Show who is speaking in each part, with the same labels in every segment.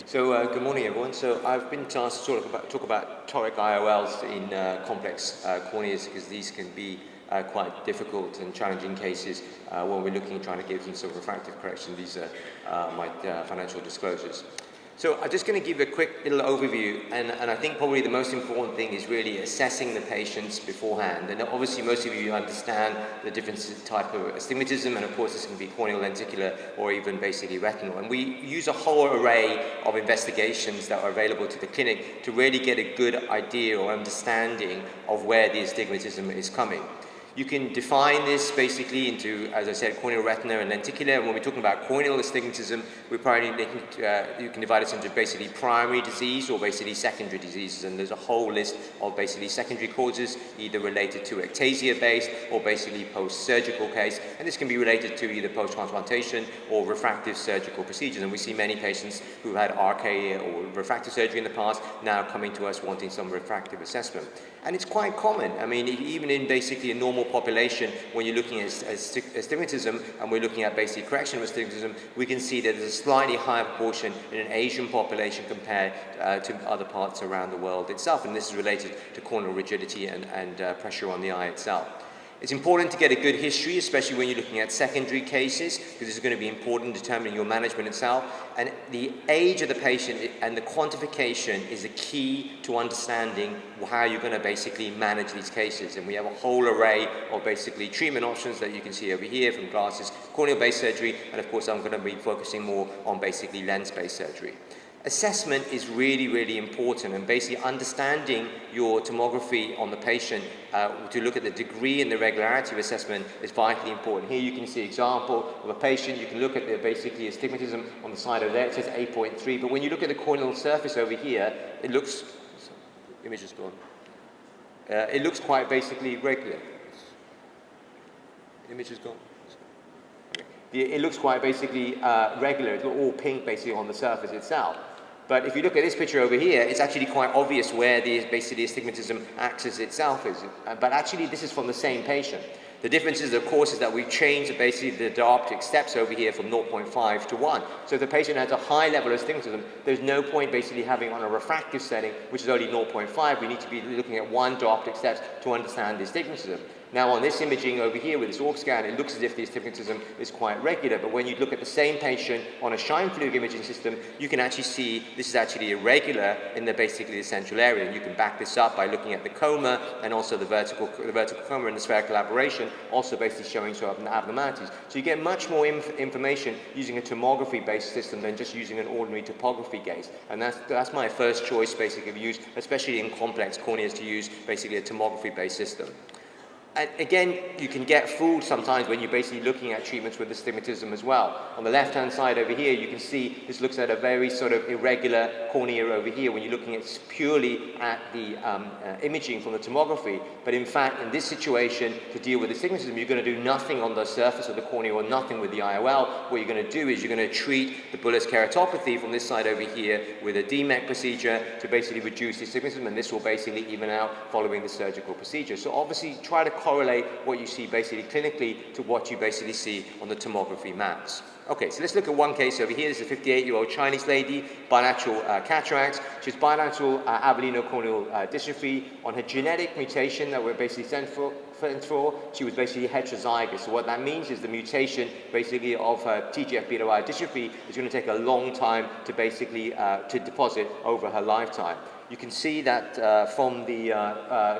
Speaker 1: Good morning, everyone. So I've been tasked to talk about toric IOLs in complex corneas because these can be quite difficult and challenging cases when we're trying to give some sort of refractive correction. These are my financial disclosures. So I'm just going to give a quick little overview, and I think probably the most important thing is really assessing the patients beforehand. And obviously most of you understand the different type of astigmatism, and of course this can be corneal, lenticular, or even basically retinal. And we use a whole array of investigations that are available to the clinic to really get a good idea or understanding of where the astigmatism is coming. You can define this basically into, as I said, corneal, retina, and lenticular. And when we're talking about corneal astigmatism, you can divide it into basically primary disease or basically secondary diseases. And there's a whole list of basically secondary causes, either related to ectasia-based or basically post-surgical case. And this can be related to either post-transplantation or refractive surgical procedures. And we see many patients who've had RK or refractive surgery in the past now coming to us wanting some refractive assessment. And it's quite common. I mean, even in basically a normal population, when you're looking at astigmatism and we're looking at basic correction of astigmatism, we can see that there's a slightly higher proportion in an Asian population compared to other parts around the world itself. And this is related to corneal rigidity and pressure on the eye itself. It's important to get a good history, especially when you're looking at secondary cases, because this is going to be important in determining your management itself. And the age of the patient and the quantification is a key to understanding how you're going to basically manage these cases. And we have a whole array of basically treatment options that you can see over here, from glasses, corneal-based surgery, and of course I'm going to be focusing more on basically lens-based surgery. Assessment is really, really important, and basically understanding your tomography on the patient to look at the degree and the regularity of assessment is vitally important. Here you can see an example of a patient. You can look at the basically astigmatism on the side over there. It says 8.3, but when you look at the corneal surface over here, it looks, image is gone. It looks quite basically regular. Image is gone. It looks quite basically regular. It's all pink basically on the surface itself. But if you look at this picture over here, it's actually quite obvious where the basically astigmatism axis itself is. But actually this is from the same patient. The difference is, of course, is that we've changed basically the dioptric steps over here from 0.5 to 1. So if the patient has a high level of astigmatism, there's no point basically having on a refractive setting, which is only 0.5. We need to be looking at 1 dioptric steps to understand the astigmatism. Now on this imaging over here with this AUG scan, it looks as if the astigmatism is quite regular, but when you look at the same patient on a Scheimpflug imaging system, you can actually see this is actually irregular in basically the central area. And you can back this up by looking at the coma and also the vertical coma and the spherical aberration, also basically showing sort of abnormalities. So you get much more information using a tomography-based system than just using an ordinary topography gaze. And that's my first choice basically of use, especially in complex corneas, to use basically a tomography-based system. And again, you can get fooled sometimes when you're basically looking at treatments with astigmatism as well. On the left-hand side over here, you can see this looks at a very sort of irregular cornea over here when you're looking at purely at the imaging from the tomography. But in fact, in this situation, to deal with astigmatism, you're going to do nothing on the surface of the cornea or nothing with the IOL. What you're going to do is you're going to treat the bullous keratopathy from this side over here with a DMEC procedure to basically reduce the astigmatism, and this will basically even out following the surgical procedure. So obviously, try to correlate what you see basically clinically to what you basically see on the tomography maps. Okay, so let's look at one case over here. This is a 58-year-old Chinese lady, bilateral cataracts. She has bilateral avellinocorneal dystrophy. On her genetic mutation that we're basically sent for, she was basically heterozygous. So what that means is the mutation basically of her TGF-beta-Y dystrophy is going to take a long time to basically to deposit over her lifetime. You can see that from the,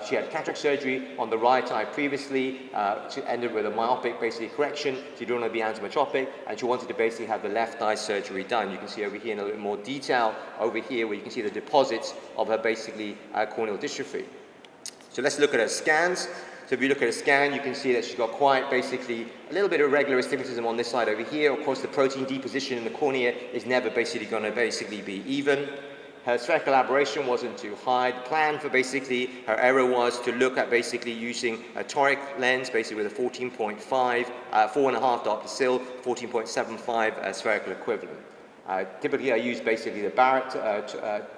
Speaker 1: she had cataract surgery on the right eye previously. She ended with a myopic basically correction. She didn't want to be anisotropic, and she wanted to basically have the left eye surgery done. You can see over here in a little bit more detail over here where you can see the deposits of her basically corneal dystrophy. So let's look at her scans. So if you look at a scan, you can see that she's got quite basically a little bit of irregular astigmatism on this side over here. Of course, the protein deposition in the cornea is never basically going to basically be even. Her spherical aberration wasn't too high. The plan for basically her error was to look at basically using a toric lens, basically with a 4.5 diopter SIL, 14.75 spherical equivalent. Typically, I use basically the Barrett,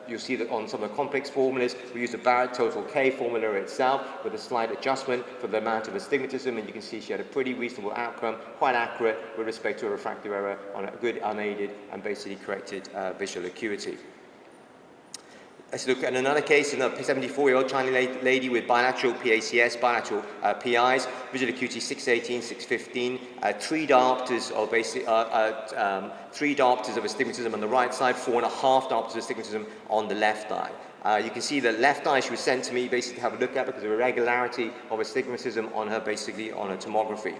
Speaker 1: you'll see that on some of the complex formulas, we use the Barrett total K formula itself with a slight adjustment for the amount of astigmatism, and you can see she had a pretty reasonable outcome, quite accurate with respect to a refractive error on a good unaided and basically corrected visual acuity. Let's look at another case, another 74-year-old Chinese lady with bilateral PACS, bilateral PIs, visual acuity 618, 615, 3 diopters of basic, 3 diopters of astigmatism on the right side, 4.5 diopters of astigmatism on the left eye. You can see the left eye she was sent to me basically to have a look at because of irregularity of astigmatism on her basically on her tomography.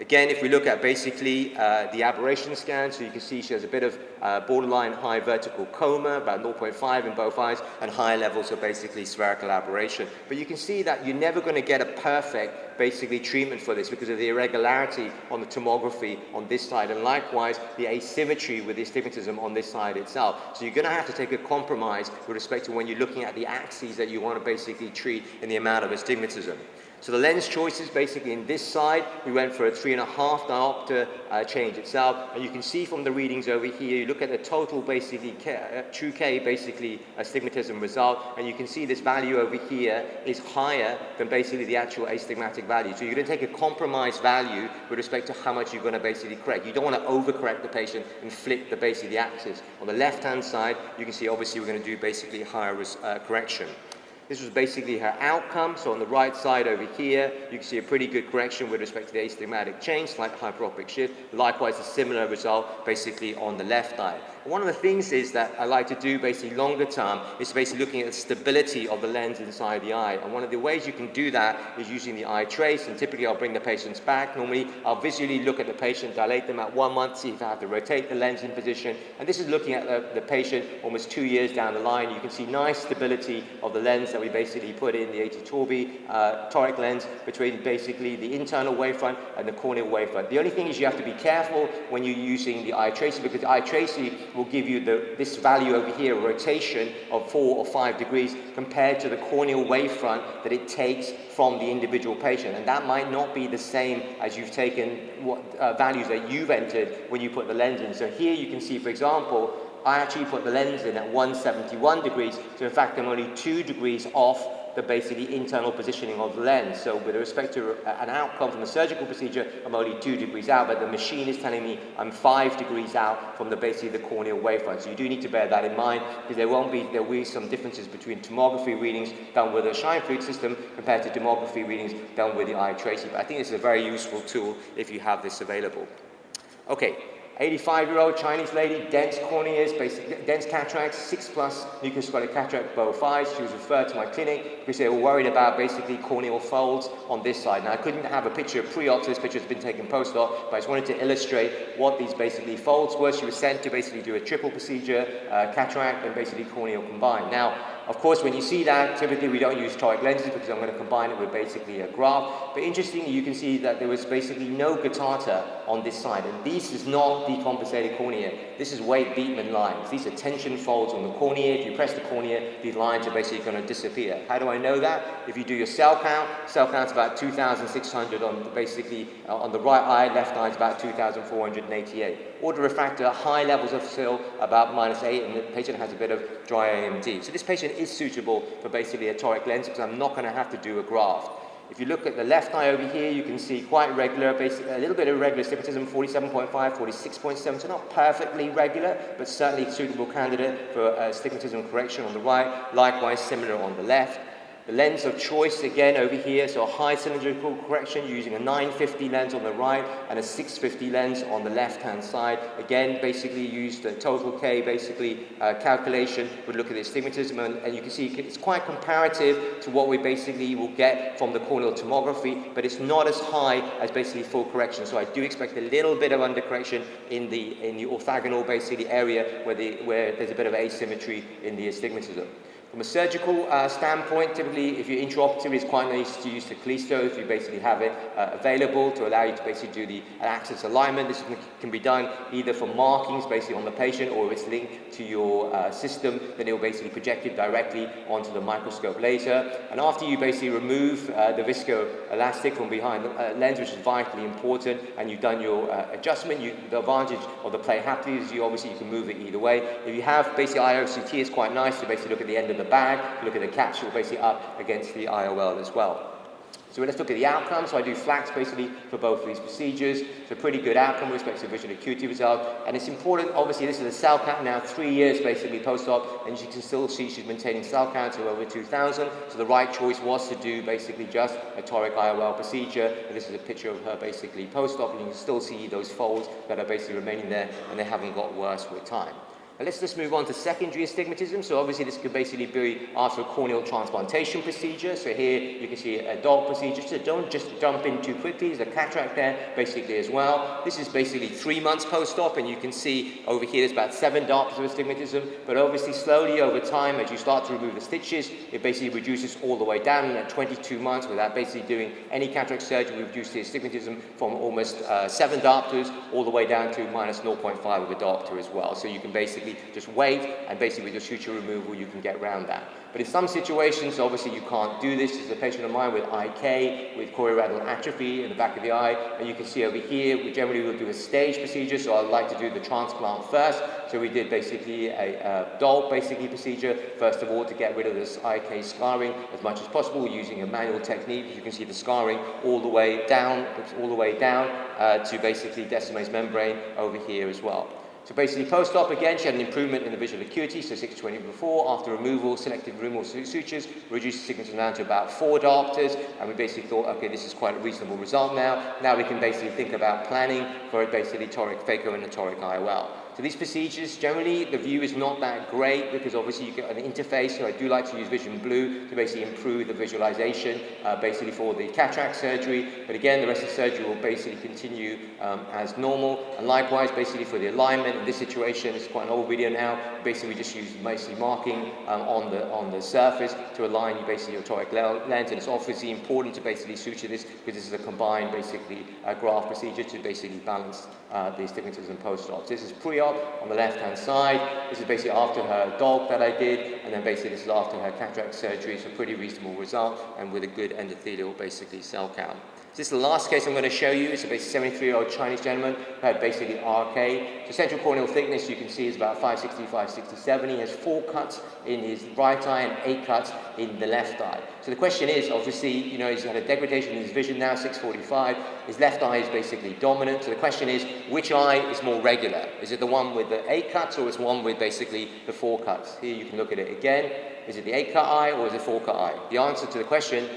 Speaker 1: Again, if we look at basically the aberration scan, so you can see she has a bit of borderline high vertical coma, about 0.5 in both eyes, and high levels of basically spherical aberration. But you can see that you're never going to get a perfect basically treatment for this because of the irregularity on the tomography on this side, and likewise the asymmetry with the astigmatism on this side itself. So you're going to have to take a compromise with respect to when you're looking at the axes that you want to basically treat in the amount of astigmatism. So the lens choices basically in this side, we went for a 3.5 diopter change itself, and you can see from the readings over here, you look at the total basically true K basically astigmatism result, and you can see this value over here is higher than basically the actual astigmatic value. So you're going to take a compromised value with respect to how much you're going to basically correct. You don't want to overcorrect the patient and flip the basically the axis. On the left-hand side, you can see obviously we're going to do basically higher correction. This was basically her outcome. So on the right side over here, you can see a pretty good correction with respect to the astigmatic change, slight hyperopic shift. Likewise, a similar result basically on the left eye. One of the things is that I like to do basically longer term is basically looking at the stability of the lens inside the eye. And one of the ways you can do that is using the eye trace. And typically I'll bring the patients back. Normally I'll visually look at the patient, dilate them at 1 month, see if I have to rotate the lens in position. And this is looking at the patient almost 2 years down the line. You can see nice stability of the lens that we basically put in the 80 Torby toric lens between basically the internal wavefront and the corneal wavefront. The only thing is you have to be careful when you're using the eye tracing, because the eye tracing will give you this value over here, a rotation of 4 or 5 degrees compared to the corneal wavefront that it takes from the individual patient. And that might not be the same as you've taken what values that you've entered when you put the lens in. So here you can see, for example, I actually put the lens in at 171 degrees, so in fact I'm only 2 degrees off the basically internal positioning of the lens. So with respect to an outcome from a surgical procedure, I'm only 2 degrees out, but the machine is telling me I'm 5 degrees out from the basically the corneal wavefront. So you do need to bear that in mind, because there will be some differences between tomography readings done with a shine fluid system compared to tomography readings done with the eye tracing. But I think this is a very useful tool if you have this available. Okay. 85-year-old Chinese lady, dense corneas, dense cataracts, 6+ nucleoscopic cataract, both eyes. She was referred to my clinic because they were worried about basically corneal folds on this side. Now I couldn't have a picture pre-op, so this picture has been taken post-op, but I just wanted to illustrate what these basically folds were. She was sent to basically do a triple procedure, cataract and basically corneal combined. Now, of course, when you see that, typically we don't use toric lenses because I'm going to combine it with basically a graft. But interestingly, you can see that there was basically no guttata on this side. And this is not decompensated cornea. This is Waite-Beekman lines. These are tension folds on the cornea. If you press the cornea, these lines are basically going to disappear. How do I know that? If you do your cell count's about 2,600 on basically on the right eye, left eye is about 2,488. Autorefractor, high levels of SIL, about -8, and the patient has a bit of dry AMD. So this patient is suitable for basically a toric lens because I'm not going to have to do a graft. If you look at the left eye over here, you can see quite regular, basically a little bit of irregular astigmatism, 47.5, 46.7, so not perfectly regular, but certainly a suitable candidate for astigmatism correction on the right. Likewise, similar on the left. The lens of choice again over here, so a high cylindrical correction using a 950 lens on the right and a 650 lens on the left-hand side. Again, basically used the total K basically calculation. Would look at the astigmatism, and you can see it's quite comparative to what we basically will get from the corneal tomography, but it's not as high as basically full correction. So I do expect a little bit of undercorrection in the orthogonal basically area where there's a bit of asymmetry in the astigmatism. From a surgical standpoint, typically if you're intraoperatively, it's quite nice to use the Callisto if you basically have it available to allow you to basically do the axis alignment. This can be done either for markings basically on the patient, or if it's linked to your system, then it will basically project it directly onto the microscope laser. And after you basically remove the viscoelastic from behind the lens, which is vitally important, and you've done your adjustment, the advantage of the plate haptic is you can move it either way. If you have basically IOCT, it's quite nice to basically look at the end of the bag, look at the capsule basically up against the IOL as well. So let's look at the outcomes. So I do flax basically for both of these procedures. So pretty good outcome with respect to visual acuity result. And it's important, obviously this is a cell count now 3 years basically post-op, and you can still see she's maintaining cell counts of over 2,000. So the right choice was to do basically just a toric IOL procedure. And this is a picture of her basically post-op, and you can still see those folds that are basically remaining there, and they haven't got worse with time. Now let's just move on to secondary astigmatism. So obviously this could basically be after a corneal transplantation procedure. So here you can see a dot procedure. So don't just jump in too quickly. There's a cataract there basically as well. This is basically 3 months post-op, and you can see over here there's about 7 diopters of astigmatism. But obviously slowly over time, as you start to remove the stitches, it basically reduces all the way down. And at 22 months, without basically doing any cataract surgery, we reduced the astigmatism from almost 7 diopters all the way down to minus 0.5 of a diopter as well. So you can basically just wait, and basically with your suture removal you can get around that. But in some situations, obviously you can't do this. This is a patient of mine with IK, with choroidal atrophy in the back of the eye, and you can see over here, we generally will do a stage procedure, so I'd like to do the transplant first. So we did basically a DOLP basically procedure, first of all, to get rid of this IK scarring as much as possible using a manual technique. You can see the scarring all the way down, to basically Descemet's membrane over here as well. So basically post-op again, she had an improvement in the visual acuity, so 620 before. After removal, selective removal sutures, reduced the astigmatism down to about 4 diopters, and we basically thought, okay, this is quite a reasonable result now. Now we can basically think about planning for basically toric phaco and a toric IOL. So these procedures, generally, the view is not that great because obviously you get an interface, so I do like to use Vision Blue to basically improve the visualization basically for the cataract surgery. But again, the rest of the surgery will basically continue as normal. And likewise, basically for the alignment, in this situation, it's quite an old video now, basically we just use basically marking on the surface to align basically your toric lens. And it's obviously important to basically suture this because this is a combined basically graft procedure to basically balance the astigmatism post-op. So this is pre-op on the left-hand side. This is basically after her DOLP that I did, and then basically this is after her cataract surgery. It's a pretty reasonable result, and with a good endothelial basically cell count. So this is the last case I'm going to show you. It's a basically 73-year-old Chinese gentleman who had basically RK. So central corneal thickness you can see is about 560, 567. He has 4 cuts in his right eye and 8 cuts in the left eye. So the question is, obviously, you know, he's had a degradation in his vision now, 645. His left eye is basically dominant. So the question is, which eye is more regular? Is it the one with the 8 cuts, or is it one with basically the 4 cuts? Here you can look at it again. Is it the 8-cut eye or is it 4-cut eye? The answer to the question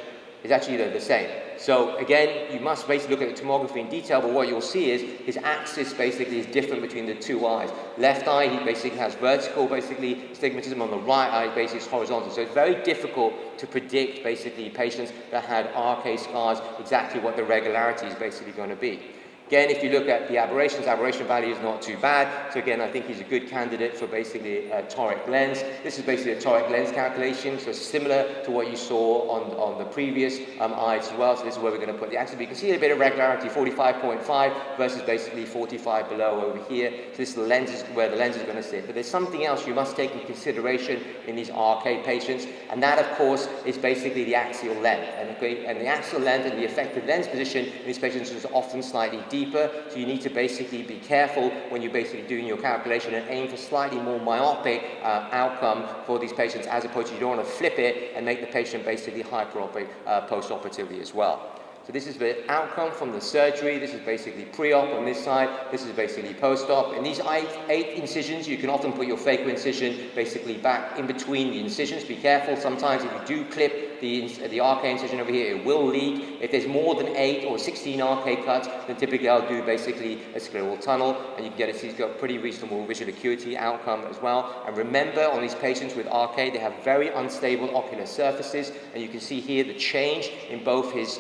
Speaker 1: is actually the same. So again, you must basically look at the tomography in detail, but what you'll see is his axis basically is different between the 2 eyes. Left eye, he basically has vertical basically astigmatism, on the right eye basically is horizontal. So it's very difficult to predict basically patients that had RK scars exactly what the regularity is basically going to be. Again, if you look at the aberration value is not too bad. So again, I think he's a good candidate for basically a toric lens. This is basically a toric lens calculation, so similar to what you saw on the previous eyes as well. So this is where we're going to put the axis. But you can see a bit of regularity, 45.5 versus basically 45 below over here. So this is the lens, where the lens is going to sit. But there's something else you must take into consideration in these RK patients, and that, of course, is basically the axial length. And the axial length and the effective lens position in these patients is often slightly deeper. So you need to basically be careful when you're basically doing your calculation and aim for slightly more myopic outcome for these patients, as opposed to you don't want to flip it and make the patient basically hyperopic post-operatively as well. So this is the outcome from the surgery. This is basically pre-op on this side. This is basically post-op. In these 8 incisions, you can often put your phaco incision basically back in between the incisions. Be careful. Sometimes if you do clip the RK incision over here, it will leak. If there's more than 8 or 16 RK cuts, then typically I'll do basically a scleral tunnel, and you can get it. So he's got pretty reasonable visual acuity outcome as well. And remember, on these patients with RK, they have very unstable ocular surfaces, and you can see here the change in both his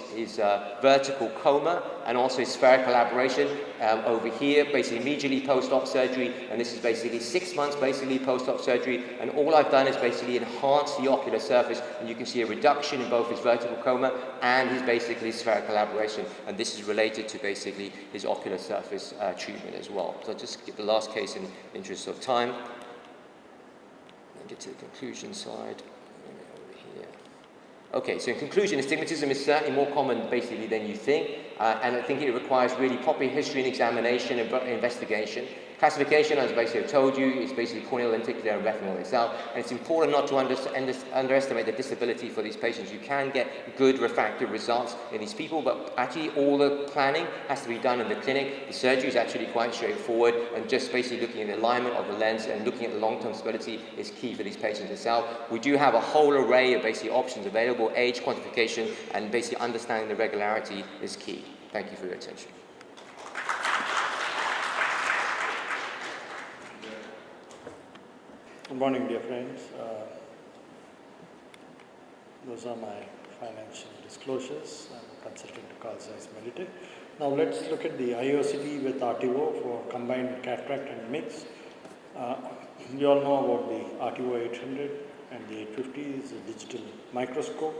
Speaker 1: vertical coma and also spherical aberration over here, basically immediately post-op surgery, and this is basically 6 months basically post-op surgery, and all I've done is basically enhance the ocular surface, and you can see a reduction in both his vertical coma and his basically spherical aberration, and this is related to basically his ocular surface treatment as well. So I'll just skip the last case in the interest of time, and get to the conclusion slide. Okay, so in conclusion, astigmatism is certainly more common basically than you think, and I think it requires really proper history and examination and investigation. Classification, as basically I've told you, is basically corneal, lenticular, and retinal itself, and it's important not to underestimate the disability for these patients. You can get good refractive results in these people, but actually all the planning has to be done in the clinic. The surgery is actually quite straightforward, and just basically looking at the alignment of the lens and looking at the long-term stability is key for these patients itself. We do have a whole array of basically options available. Age quantification and basically understanding the regularity is key. Thank you for your attention.
Speaker 2: Good morning, dear friends. Those are my financial disclosures. I'm a consultant to Carl Zeiss Meditech. Now let's look at the IOCT with Artevo for combined cataract and MIGS. You all know about the Artevo 800 and the 850 is a digital microscope,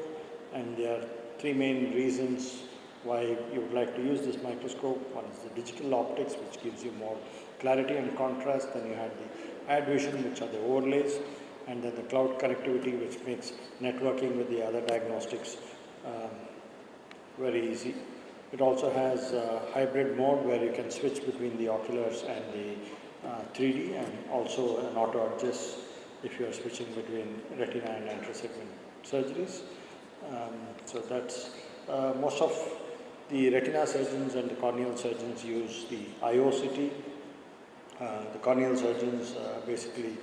Speaker 2: and there are three main reasons why you would like to use this microscope. One is the digital optics, which gives you more clarity and contrast. Then you have the add vision, which are the overlays, and then the cloud connectivity, which makes networking with the other diagnostics very easy. It also has a hybrid mode where you can switch between the oculars and the 3D, and also an auto adjust if you are switching between retina and anterior-segment surgeries. So that's most of the retina surgeons and the corneal surgeons use the IOCT. The corneal surgeons basically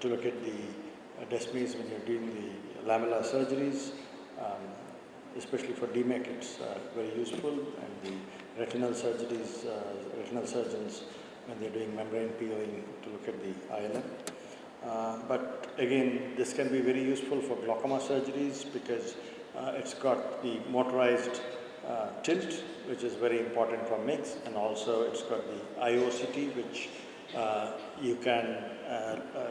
Speaker 2: to look at the desmies when you're doing the lamellar surgeries, especially for DMEC, it's very useful, and the retinal surgeries, retinal surgeons when they're doing membrane peeling to look at the ILM. But again, this can be very useful for glaucoma surgeries because it's got the motorized tilt, which is very important for MIGS, and also it's got the IOCT, which you can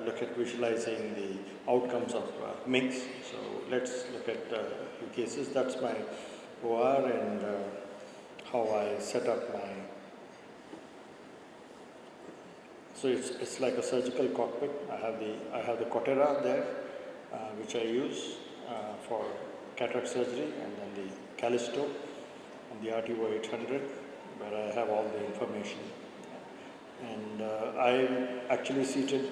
Speaker 2: look at visualizing the outcomes of MIGS. So let's look at a few cases. That's my OR and how I set up my. So it's like a surgical cockpit. I have the Cotera there, which I use for cataract surgery, and then the Callisto and the Artevo 800, where I have all the information. And I'm actually seated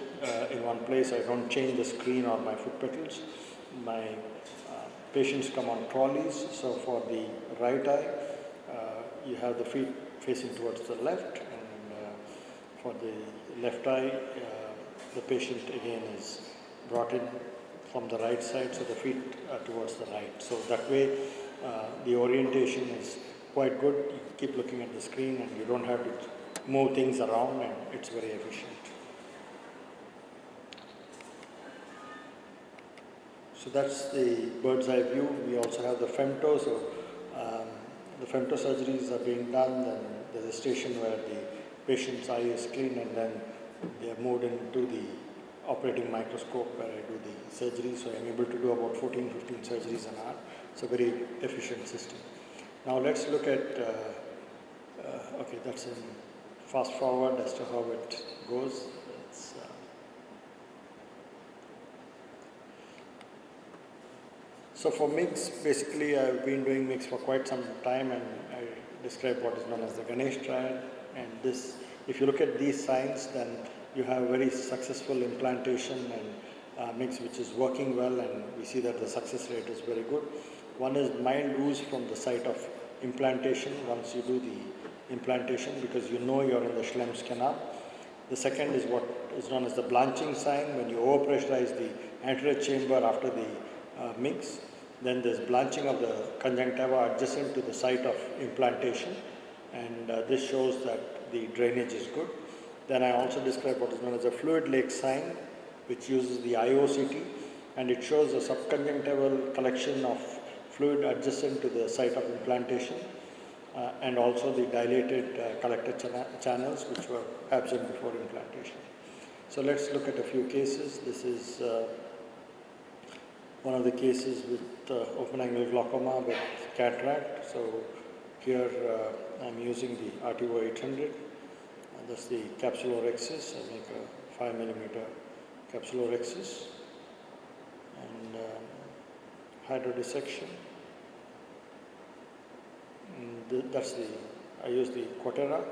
Speaker 2: in one place. I don't change the screen or my foot pedals. My patients come on trolleys. So for the right eye, you have the feet facing towards the left, and for the left eye, the patient again is brought in from the right side, so the feet are towards the right. So that way, the orientation is quite good. You keep looking at the screen, and you don't have to move things around, and it's very efficient. So that's the bird's eye view. We also have the femto. So the femto surgeries are being done, then there's a station where the patient's eye is cleaned, and then they are moved into the operating microscope where I do the surgery. So I'm able to do about 14, 15 surgeries an hour. It's a very efficient system. Now let's look at, okay, that's in fast forward as to how it goes. So for MIGS, basically I've been doing MIGS for quite some time, and I describe what is known as the Ganesh triad. And this, if you look at these signs, then you have very successful implantation and MIGS which is working well, and we see that the success rate is very good. One is mild ooze from the site of implantation once you do the implantation, because you know you're in the Schlemm's canal. The second is what is known as the blanching sign, when you overpressurize the anterior chamber after the MIGS. Then there's blanching of the conjunctiva adjacent to the site of implantation, and this shows that the drainage is good. Then I also describe what is known as a fluid lake sign, which uses the IOCT, and it shows a subconjunctival collection of fluid adjacent to the site of implantation. and also the dilated collector channels which were absent before implantation. So let's look at a few cases. This is one of the cases with open angle glaucoma with cataract. So here I'm using the Artevo 800. That's the capsulorhexis. I make a 5 millimeter capsulorhexis and hydrodissection. And I use the Quatera.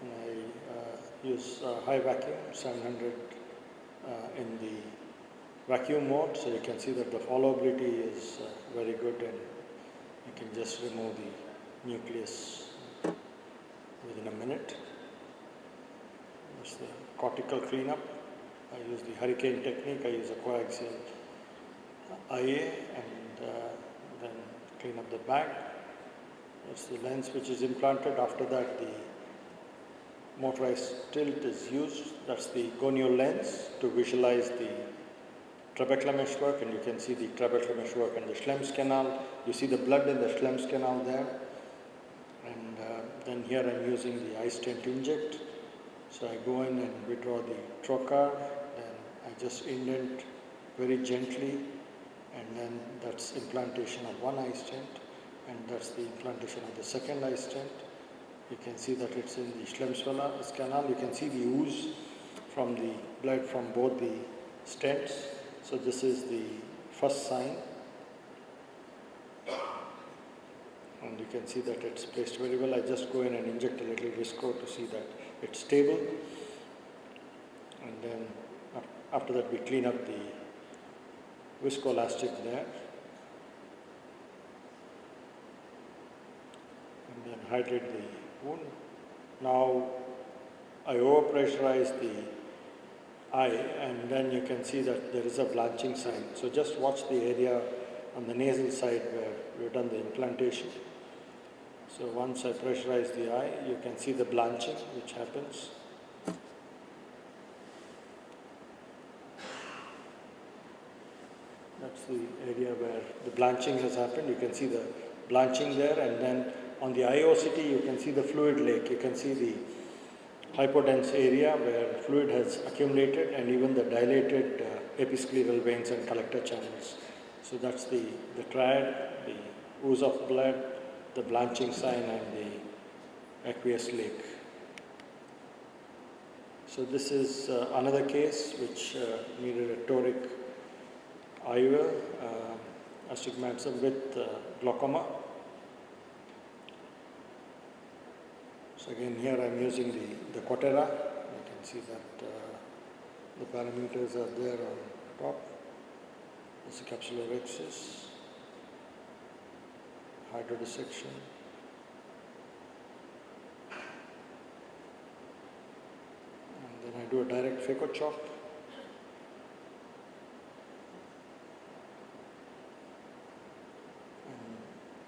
Speaker 2: And I use high vacuum 700 in the vacuum mode, so you can see that the followability is very good, and you can just remove the nucleus within a minute. That's the cortical cleanup. I use the hurricane technique. I use a coaxial IA and then clean up the bag. That's the lens which is implanted. After that, the motorized tilt is used. That's the gonial lens to visualize the trabecular meshwork, and you can see the trabecular meshwork and the Schlemm's canal. You see the blood in the Schlemm's canal there. And then here I'm using the eye stent inject. So I go in and withdraw the trocar, then I just indent very gently, and then that's implantation of one eye stent, and that's the implantation of the second eye stent. You can see that it's in the Schlemm's canal. You can see the ooze from the blood from both the stents. So this is the first sign. And you can see that it's placed very well. I just go in and inject a little visco to see that it's stable. And then after that we clean up the viscoelastic there. And then hydrate the wound. Now I overpressurize the eye, and then you can see that there is a blanching sign. So just watch the area on the nasal side where we've done the implantation. So once I pressurize the eye, you can see the blanching which happens. That's the area where the blanching has happened. You can see the blanching there, and then on the IOCT you can see the fluid lake. You can see the hypodense area where fluid has accumulated, and even the dilated episcleral veins and collector channels. So that's the triad, the ooze of blood, the blanching sign, and the aqueous lake. So this is another case which needed a toric IOL, astigmatism with glaucoma. So again here I am using the Quatera. You can see that the parameters are there on top. This is capsulorhexis, hydrodissection. And then I do a direct phaco-chop. And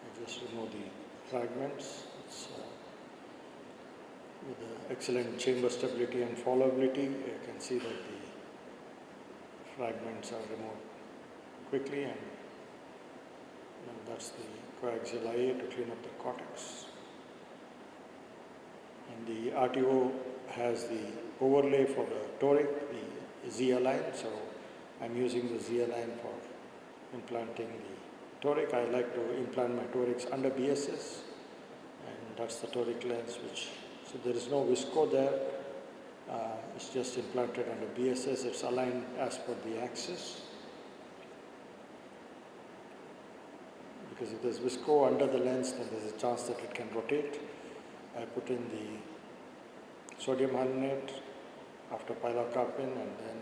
Speaker 2: I just remove the fragments. It's, with the excellent chamber stability and followability, you can see that the fragments are removed quickly, and then that's the coaxial IA to clean up the cortex. And the Artevo has the overlay for the toric, the Z-align, so I'm using the Z-align for implanting the toric. I like to implant my torics under BSS, and that's the toric lens which, so there is no visco there, it's just implanted under BSS, it's aligned as per the axis. Because if there's visco under the lens, then there's a chance that it can rotate. I put in the sodium hyaluronate after pilocarpine, and then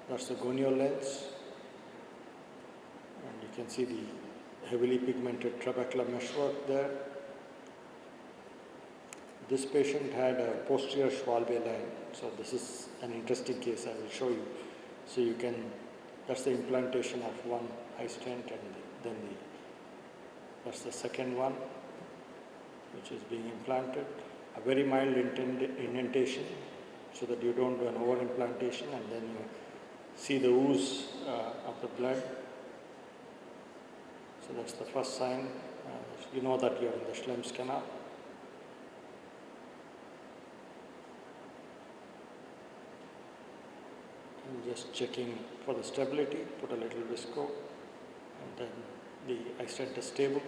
Speaker 2: that's the gonial lens. And you can see the heavily pigmented trabecular meshwork there. This patient had a posterior Schwalbe line, so this is an interesting case I will show you. So you can, that's the implantation of one eye stent, and then that's the second one which is being implanted. A very mild indentation so that you don't do an over implantation, and then you see the ooze of the blood. So that's the first sign. you know that you're in the Schlemm's canal. And just checking for the stability, put a little visco, and then the eye stent is stable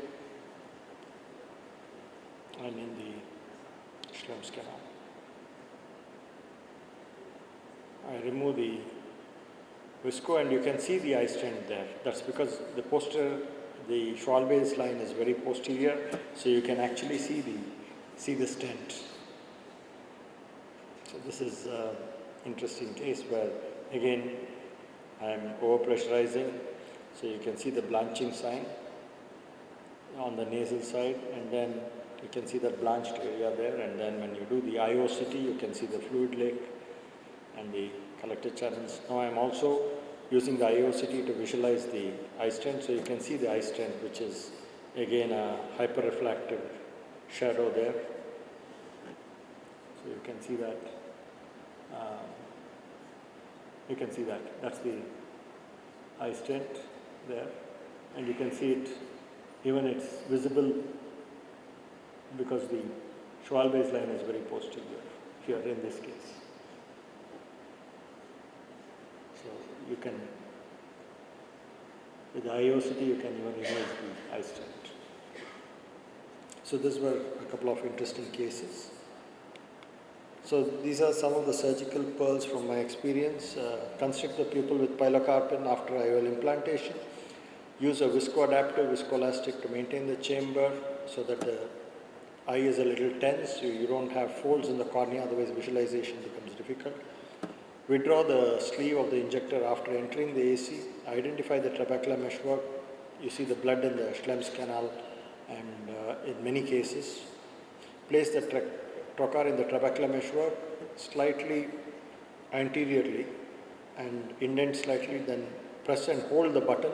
Speaker 2: and in the Schlemm's canal. I remove the visco and you can see the eye stent there. That's because the Schwalbe's line is very posterior, so you can actually see the stent. So this is an interesting case where again I am overpressurizing, so you can see the blanching sign on the nasal side, and then you can see that blanched area there, and then when you do the IOCT you can see the fluid lake and the collected channels. Now I am also using the IOCT to visualize the eye stent, so you can see the eye stent, which is again a hyperreflective shadow there. So you can see that. That's the eye stent there, and you can see it. Even it's visible because the Schwalbe's line is very posterior here in this case. So you can, with the IOCT, you can even image the eye stent. So these were a couple of interesting cases. So these are some of the surgical pearls from my experience. Constrict the pupil with pilocarpine after IOL implantation. Use a viscoadaptive viscoelastic to maintain the chamber so that the eye is a little tense. You don't have folds in the cornea, otherwise visualization becomes difficult. Withdraw the sleeve of the injector after entering the AC. Identify the trabecular meshwork. You see the blood in the Schlemm's canal, and in many cases. Place the trocar in the trabecular meshwork slightly anteriorly and indent slightly, then press and hold the button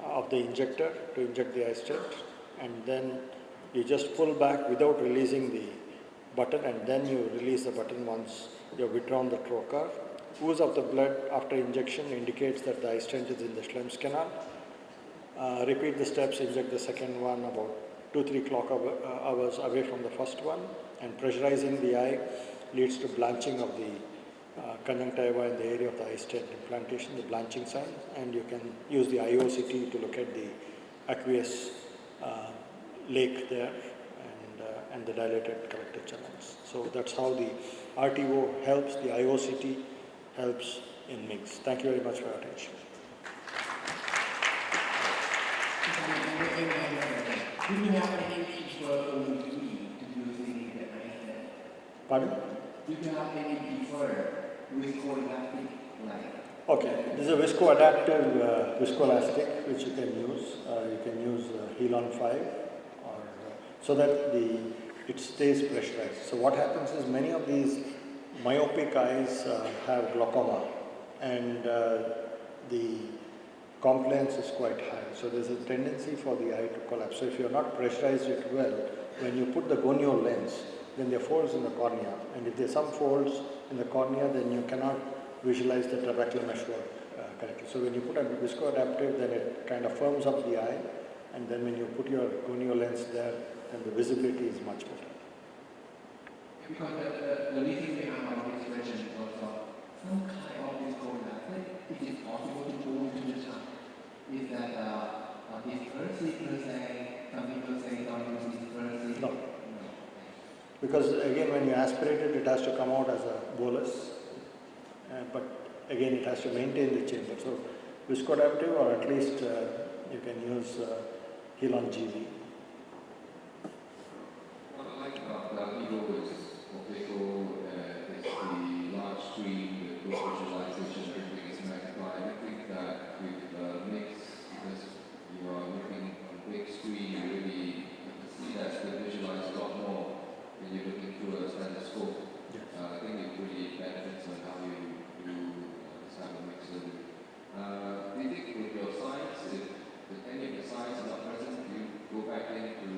Speaker 2: of the injector to inject the eye stent, and then you just pull back without releasing the button, and then you release the button once you have withdrawn the trocar. Ooze of the blood after injection indicates that the eye stent is in the Schlemm's canal. Repeat the steps, inject the second one about 2-3 clock hours away from the first one, and pressurizing the eye leads to blanching of the conjunctiva in the area of the eye stent implantation, the blanching sign, and you can use the IOCT to look at the aqueous lake there and the dilated collected channels. So that's how the Artevo helps, the IOCT helps in MIGS. Thank you very much for your attention.
Speaker 3: Do you have any preferred using the eye stent?
Speaker 2: Pardon?
Speaker 3: Do you have any preferred viscoelastic line?
Speaker 2: Okay, this is a viscoadaptive viscoelastic which you can use. You can use Helon 5 or so that it stays pressurized. So what happens is many of these myopic eyes have glaucoma, and the compliance is quite high. So there's a tendency for the eye to collapse. So if you're not pressurized it well, when you put the gonio lens, then there are folds in the cornea. And if there's some folds in the cornea, then you cannot visualize the trabecular meshwork correctly. So when you put a viscoadaptive, then it kind of firms up the eye. And then when you put your gonio lens there, then the visibility is much better.
Speaker 3: Because the reason behind this question is also some kind of viscoelastic, it is possible to go into the tongue. Is that dispersely per se, some people say don't use dispersely?
Speaker 2: No. Because again, when you aspirate it, it has to come out as a bolus. But again, it has to maintain the chamber. So viscoadaptive, or at least you can use Helon GV.
Speaker 4: What I like about the Artevo is what they call is the large screen with visualization, everything is magnified. I think that with MIGS, because you are looking on a big screen, you really see that they visualize a lot more when you're looking through a stethoscope.
Speaker 2: Yes.
Speaker 4: I think it really benefits on how you design a MIGS surgery. Do you think with your science, if any of the science is not present, you go back in to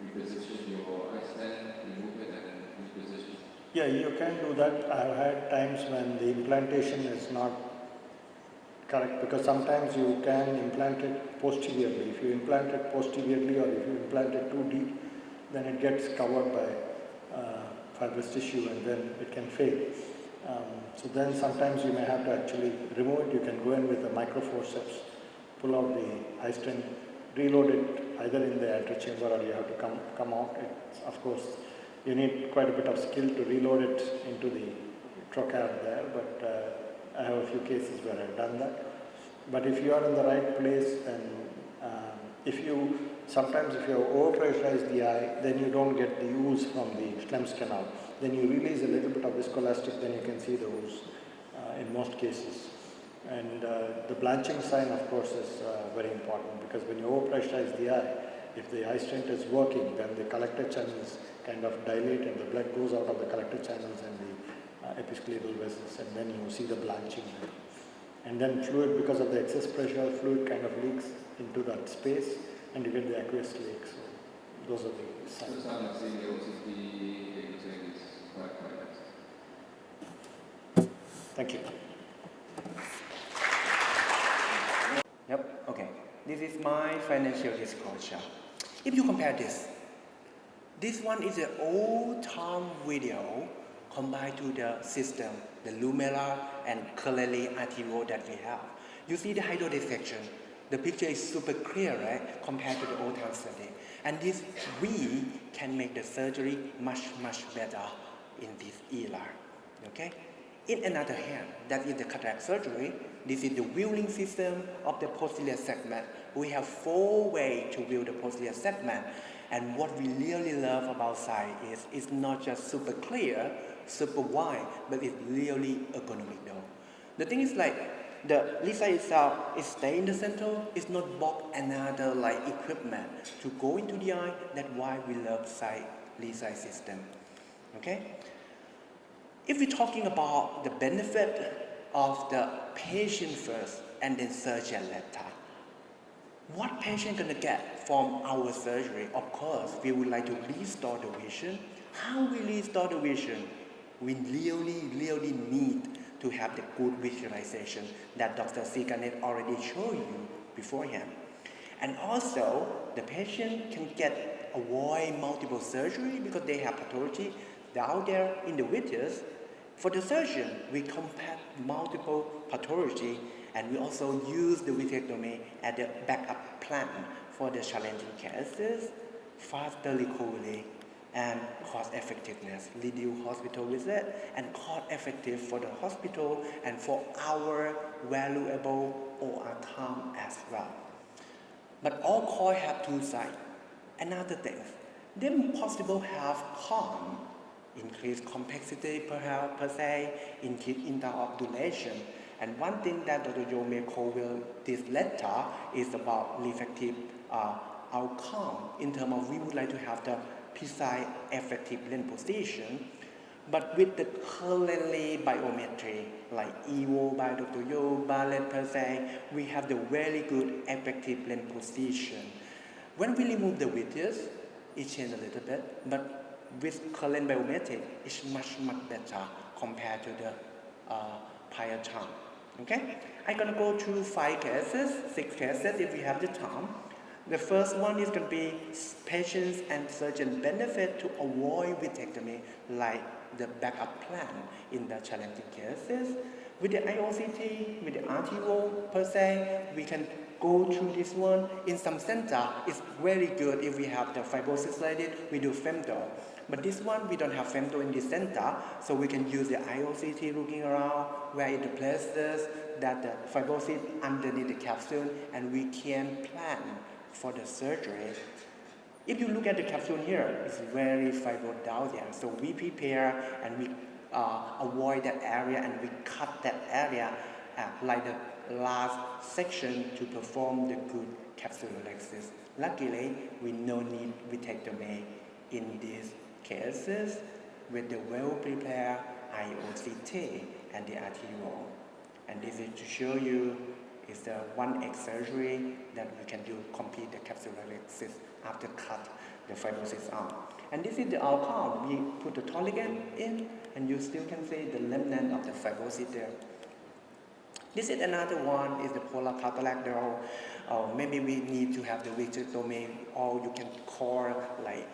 Speaker 4: reposition your eye stent, remove it and reposition?
Speaker 2: Yeah, you can do that. I've had times when the implantation is not Correct, because sometimes you can implant it posteriorly. If you implant it posteriorly or if you implant it too deep, then it gets covered by fibrous tissue and then it can fail. So then sometimes you may have to actually remove it. You can go in with a microforceps, pull out the eye stent, reload it either in the antechamber or you have to come out. Of course, you need quite a bit of skill to reload it into the trocar there, but I have a few cases where I've done that. But if you are in the right place, then sometimes if you have overpressurized the eye, then you don't get the ooze from the Schlemm's canal. Then you release a little bit of viscoelastic, then you can see the ooze in most cases. And the blanching sign, of course, is very important because when you overpressurize the eye, if the eye stent is working, then the collector channels kind of dilate and the blood goes out of the collector channels and the episcleral vessels, and then you see the blanching there. And then fluid, because of the excess pressure, fluid kind of leaks into that space and you get the aqueous leak. So those are the signs.
Speaker 4: So I'm saying the OCT is quite nice.
Speaker 2: Thank you.
Speaker 5: Yep, okay. This is my financial disclosure. If you compare this one is an old-time video combined to the system, the Lumella and currently Artevo that we have. You see the hydrodissection. The picture is super clear, right, compared to the old-time study. And this, we can make the surgery much better in this era, okay? In another hand, that is the cataract surgery. This is the wheeling system of the posterior segment. We have 4 ways to wheel the posterior segment. And what we really love about sight is it's not just super clear, super wide, but it's really ergonomic though. The thing is like, the LISA itself, it stays in the center, it's not block another like equipment to go into the eye. That's why we love sight LISA system, okay? If we're talking about the benefit of the patient first and then surgeon later, what patient gonna get from our surgery? Of course, we would like to restore the vision. How we restore the vision? We really need to have the good visualization that Dr. C. Ganesh already showed you beforehand. And also, the patient can avoid multiple surgery because they have pathology down there in the vitreous. For the surgeon, we compact multiple pathology and we also use the vitrectomy as the backup plan for the challenging cases, faster recovery, and cost effectiveness, reduce hospital visit, and cost effective for the hospital and for our valuable OR time as well. But all coins have 2 sides. Another thing, they possible have harm, increased complexity per se, increased interobdulation. And one thing that Dr. Jo may cover this letter is about effective outcome in terms of we would like to have the precise effective lens position. But with the currently biometry like EVO by Dr. Yo, Ballet per se, we have the very good effective lens position. When we remove the vitreous, it changes a little bit, but with current biometric, it's much better compared to the prior time. Okay? I'm gonna go through 5 cases, 6 cases if we have the time. The first one is gonna be patients and surgeon benefit to avoid vitrectomy, like the backup plan in the challenging cases. With the IOCT, with the Artevo per se, we can go through this one. In some center, it's very good if we have the fibrosis related, we do femto. But this one, we don't have femto in this center, so we can use the IOCT looking around where it places that the fibrosis underneath the capsule, and we can plan for the surgery. If you look at the capsule here, it's very fibro down there. So we prepare and we avoid that area and we cut that area like the last section to perform the good capsulolysis. Luckily, we no need vitrectomy in these cases with the well-prepared IOCT and the Artevo. And this is to show you is the 1X surgery that we can do complete the capsulolysis after cut the fibrosis out. And this is the outcome. We put the Toric in and you still can see the remnant of the fibrosis there. This is another one is the polar cataract though. Maybe we need to have the vitrectomy, or you can call like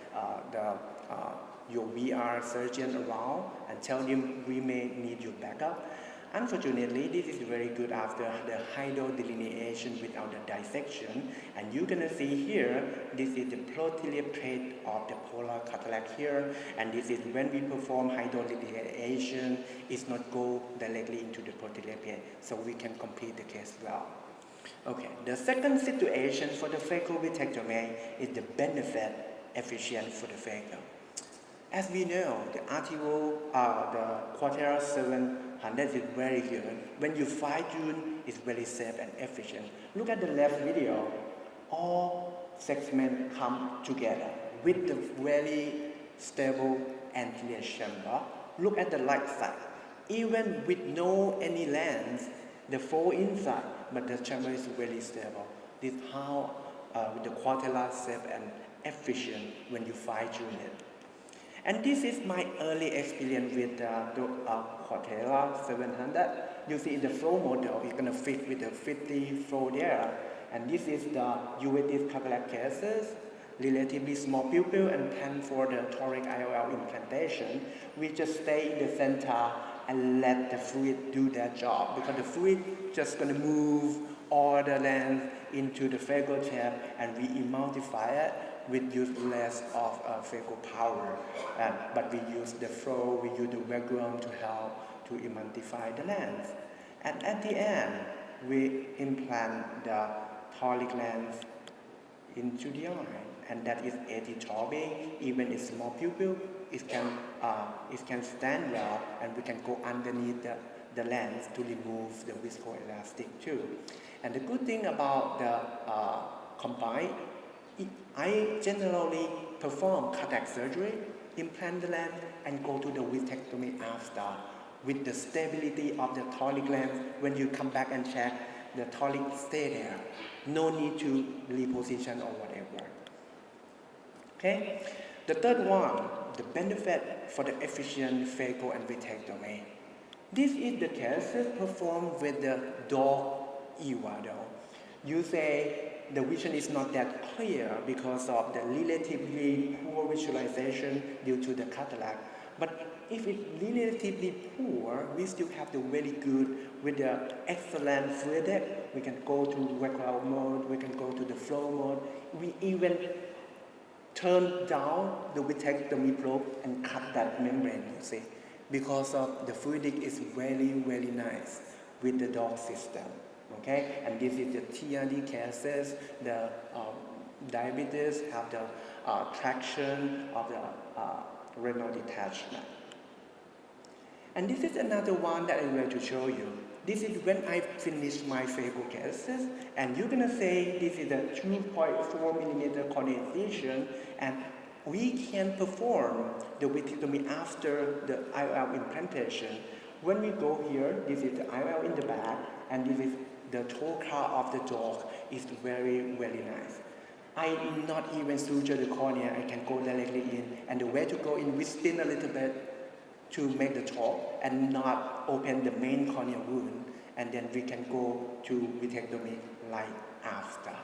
Speaker 5: your VR surgeon around and tell them we may need your backup. Unfortunately, this is very good after the hydrodelineation without the dissection. And you're gonna see here, this is the pleural plate of the polar cataract here. And this is when we perform hydrodelineation, it's not go directly into the pleural plate. So we can complete the case well. Okay, the second situation for the phacovitrectomy is the benefit efficient for the phaco. As we know, the Artevo, the Corneas 700 is very good. When you fine-tune, it's very safe and efficient. Look at the left video. All segments come together with the very stable anterior chamber. Look at the right side. Even with no any lens, the fold inside, but the chamber is very stable. This is how the Corneas safe and efficient when you fine-tune it. And this is my early experience with the Corneas 700. You see in the flow model, it's going to fit with the 50 flow there. And this is the uveitis cataract cases, relatively small pupil and plan for the toric IOL implantation. We just stay in the center and let the fluid do their job, because the fluid just going to move all the lens into the phaco tube, and we emulsify it with use less of phaco power, but we use the flow, we use the vacuum to help to emulsify the lens. And at the end, we implant the toric lens into the eye, and that is atitorbing. Even a small pupil, it can stand well, and we can go underneath the lens to remove the viscoelastic too. And the good thing about the combined, I generally perform cataract surgery, implant the lens, and go to the vitrectomy after, with the stability of the toric lens. When you come back and check, the toric stay there. No need to reposition or whatever. Okay? The third one, the benefit for the efficient phaco and vitrectomy. This is the cases performed with the dog EVA. You say the vision is not that clear because of the relatively poor visualization due to the cataract. But if it's relatively poor, we still have the very good with the excellent fluidic. We can go to regular mode, we can go to the flow mode. We even turn down the vitrectomy probe and cut that membrane, you see, because of the fluidic is very, very nice with the dog system. Okay, and this is the TRD cases, the diabetes have the traction of the renal detachment. And this is another one that I'm going to show you. This is when I finish my phaco cases, and you're gonna say this is a 2.4 millimeter cornea incision, and we can perform the vitrectomy after the IOL implantation. When we go here, this is the IOL in the back, and this is the toe car of the dog is very, very nice. I not even suture the cornea, I can go directly in, and the way to go in, we spin a little bit to make the top and not open the main cornea wound, and then we can go to vitrectomy right after.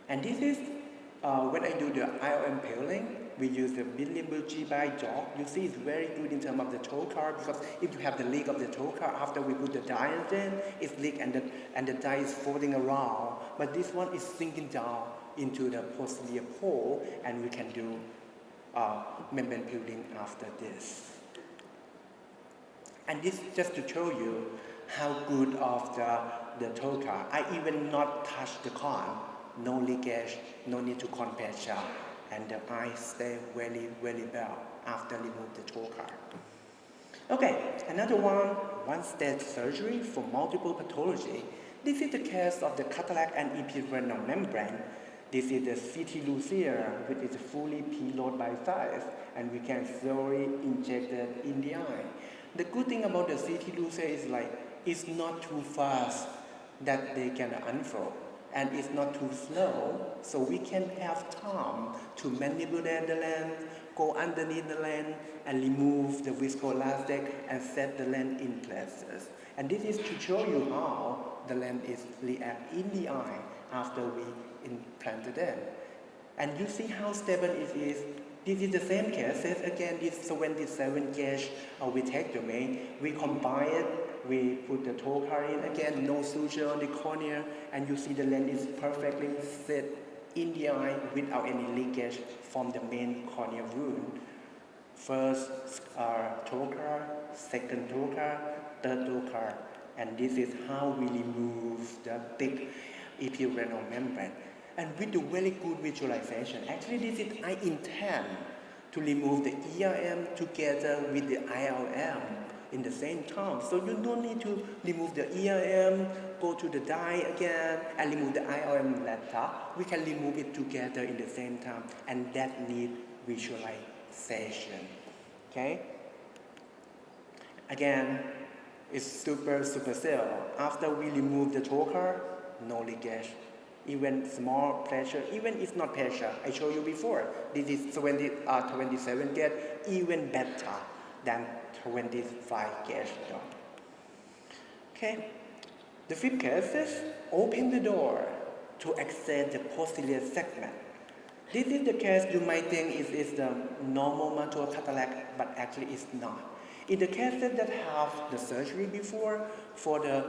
Speaker 5: And this is when I do the IOL impaling, we use the Billy by dog. You see it's very good in terms of the toe car, because if you have the leak of the toe car, after we put the dye in, it's leak and the dye is floating around. But this one is sinking down into the posterior pole, and we can do membrane peeling after this. And this just to show you how good of the toe car. I even not touch the con, no leakage, no need to compensate, and the eye stay very, very well after remove the toe car. Okay, another one-stage surgery for multiple pathology. This is the case of the cataract and epiretinal membrane. This is the CT Lucia, which is fully payload by size, and we can slowly inject it in the eye. The good thing about the CT Lucia is like, it's not too fast that they can unfold, and it's not too slow, so we can have time to manipulate the lens, go underneath the lens and remove the viscoelastic and set the lens in places. And this is to show you how the lens is react in the eye after we implanted it. And you see how stable it is. This is the same case. Again, this 27 gauge vitrectomy. We combine it. We put the trocar in again, no suture on the cornea, and you see the lens is perfectly set in the eye without any leakage from the main corneal wound. First trocar, second trocar, third trocar, and this is how we remove the thick epiretinal membrane. And with the very good visualization, actually this is I intend to remove the ERM together with the ILM in the same time. So you don't need to remove the ERM, go to the dye again, and remove the ILM later. We can remove it together in the same time, and that needs visualization. Okay? Again, it's super cell. After we remove the trocar, no leakage. Even small pressure, even if not pressure, I showed you before. This is 27 gauge, even better than 25 gauge. Okay, the fifth case is open the door to access the posterior segment. This is the case you might think is the normal macular cataract, but actually it's not. In the cases that have the surgery before for the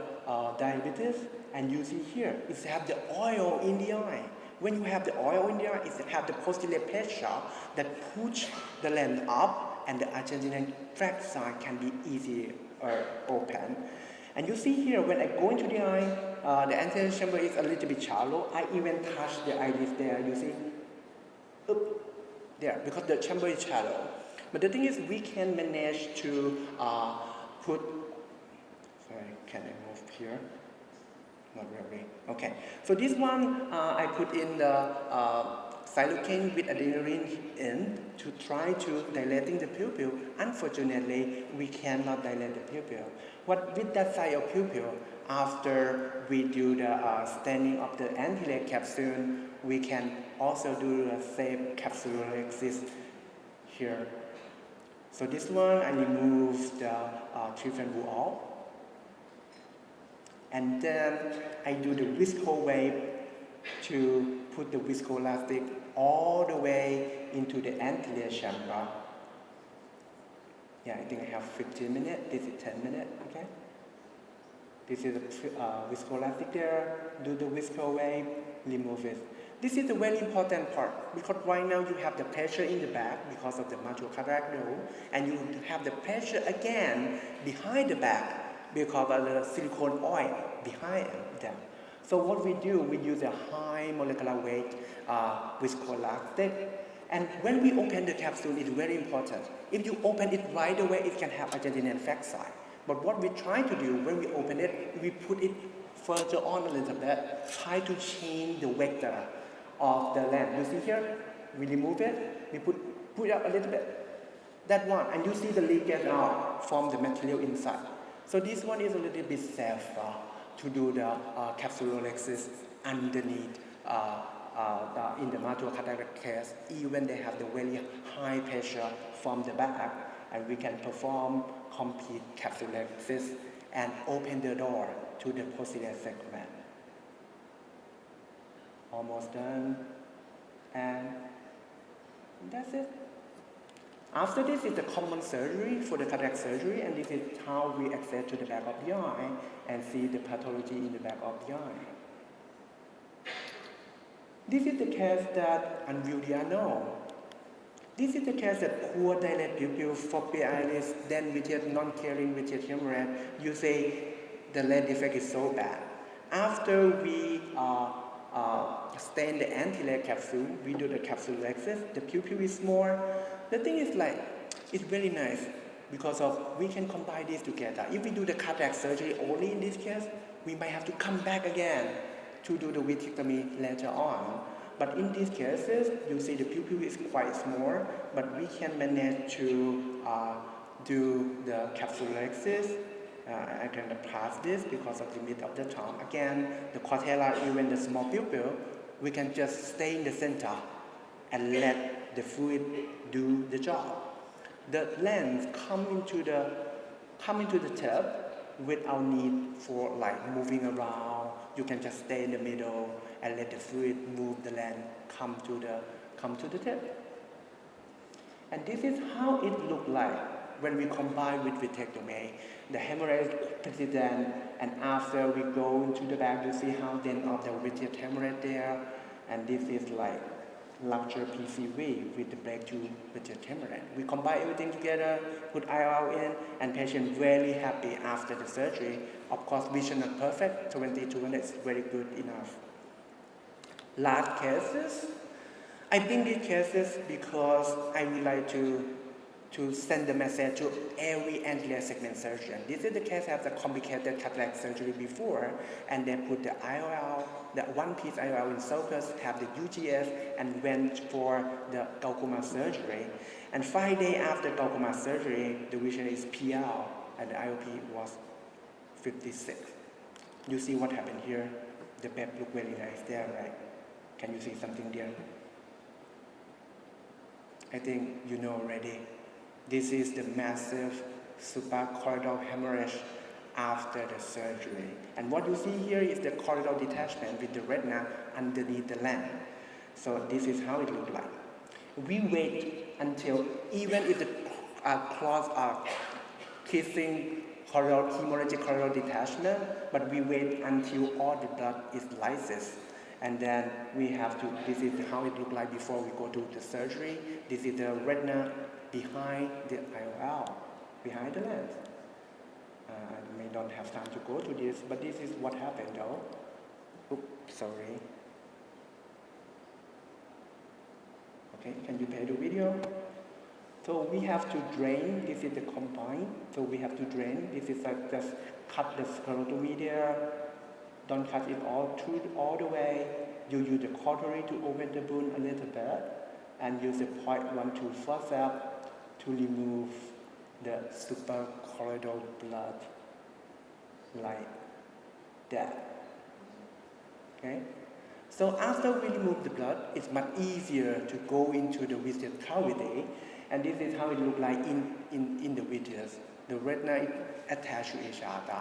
Speaker 5: diabetes, and you see here, it have the oil in the eye. When you have the oil in the eye, it have the posterior pressure that push the lens up, and the Argentinian tract side can be easy open. And you see here, when I go into the eye, the anterior chamber is a little bit shallow. I even touch the iris there, you see? Oop, there, because the chamber is shallow. But the thing is, we can manage to put, sorry, can I move here? Not really. Okay, so this one, I put in the silocaine with adrenaline in to try to dilating the pupil. Unfortunately, we cannot dilate the pupil. What with that side of pupil, after we do the staining of the anterior capsule, we can also do the same capsulorhexis here. So this one, I remove the treatment wall. And then I do the visco wave to put the viscoelastic all the way into the anterior chamber. Yeah, I think I have 15 minutes. This is 10 minutes, okay? This is the viscoelastic there. Do the visco wave, remove it. This is the very important part, because right now you have the pressure in the back because of the macular cataract node, and you have the pressure again behind the back because of the silicone oil behind them. So what we do, we use a high molecular weight viscoelastic, and when we open the capsule, it's very important. If you open it right away, it can have Argentinian tract side. But what we try to do, when we open it, we put it further on a little bit, try to change the vector of the lens. You see here, we remove it, we put up a little bit, that one, and you see the leakage out from the material inside. So this one is a little bit safer to do the capsulorhexis underneath in the macular cataract case, even they have the very high pressure from the back, and we can perform complete capsulorhexis and open the door to the posterior segment. Almost done, and that's it. After this is the common surgery for the cataract surgery, and this is how we access to the back of the eye and see the pathology in the back of the eye. This is the case that Anvildia know. This is the case that poor dilate pupil, phobia iris, then with non-caring with hemorrhage. You say the lens defect is so bad. After we stain the anterior capsule, we do the capsulorhexis, the pupil is small. The thing is like, it's very nice because we can combine these together. If we do the cataract surgery only in this case, we might have to come back again to do the vitrectomy later on. But in these cases, you see the pupil is quite small, but we can manage to do the capsulorhexis. I can pass this because of the limit of the time. Again, the cortella, even the small pupil, we can just stay in the center and let the fluid do the job. The lens come into the tube without need for like moving around. You can just stay in the middle and let the fluid move the lens come to the tip. And this is how it looked like when we combine with vitrectomy. The hemorrhage persistent, and after we go into the back, you see how then of the vitreous hemorrhage there, and this is like larger PCV with the breakthrough vitreous hemorrhage. We combine everything together, put IOL in, and patient very happy after the surgery. Of course, vision not perfect, 20/200 is very good enough. Last cases, I think these cases because I would like to send the message to every anterior segment surgeon. This is the case have the complicated cataract surgery before, and they put the IOL, the one-piece IOL in focus, have the UGS, and went for the glaucoma surgery. And 5 days after glaucoma surgery, the vision is PL, and the IOP was 56. You see what happened here? The PEP look very nice there, right? Can you see something there? I think you know already. This is the massive suprachoroidal hemorrhage after the surgery. And what you see here is the choroidal detachment with the retina underneath the lens. So this is how it looks like. We wait until, even if the clots are kissing hemorrhagic choroidal detachment, but we wait until all the blood is lysis. And then we have to, this is how it looked like before we go to the surgery. This is the retina behind the IOL, behind the lens. I may not have time to go to this, but this is what happened though. Oops, sorry. Okay, can you play the video? So we have to drain, this is the combine. So we have to drain, this is like just cut the sclerotomy there. Don't cut it all the way. You use the cautery to open the wound a little bit, and use the 0.12 forceps to remove the suprachoroidal blood, like that. Okay. So after we remove the blood, it's much easier to go into the vitreous cavity, and this is how it looks like in the vitreous. The retina is attached to each other.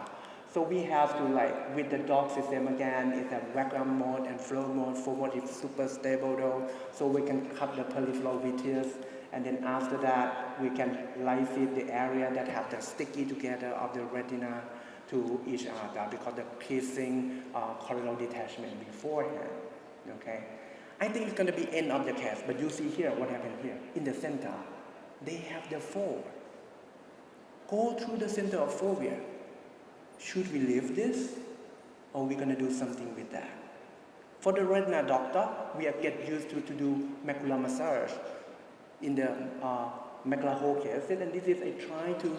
Speaker 5: So we have to, like, with the dog system again, it's a vacuum mode and flow mode. Flow mode is super stable though, so we can cut the peripheral vitreous, and then after that, we can lysate the area that have the sticky together of the retina to each other because the kissing choroidal detachment beforehand, okay? I think it's gonna be end of the case, but you see here, what happened here? In the center, they have the fold. Go through the center of fovea. Should we leave this, or are we going to do something with that? For the retina doctor, we are get used to do macular massage in the macular hole cases, and this is I try to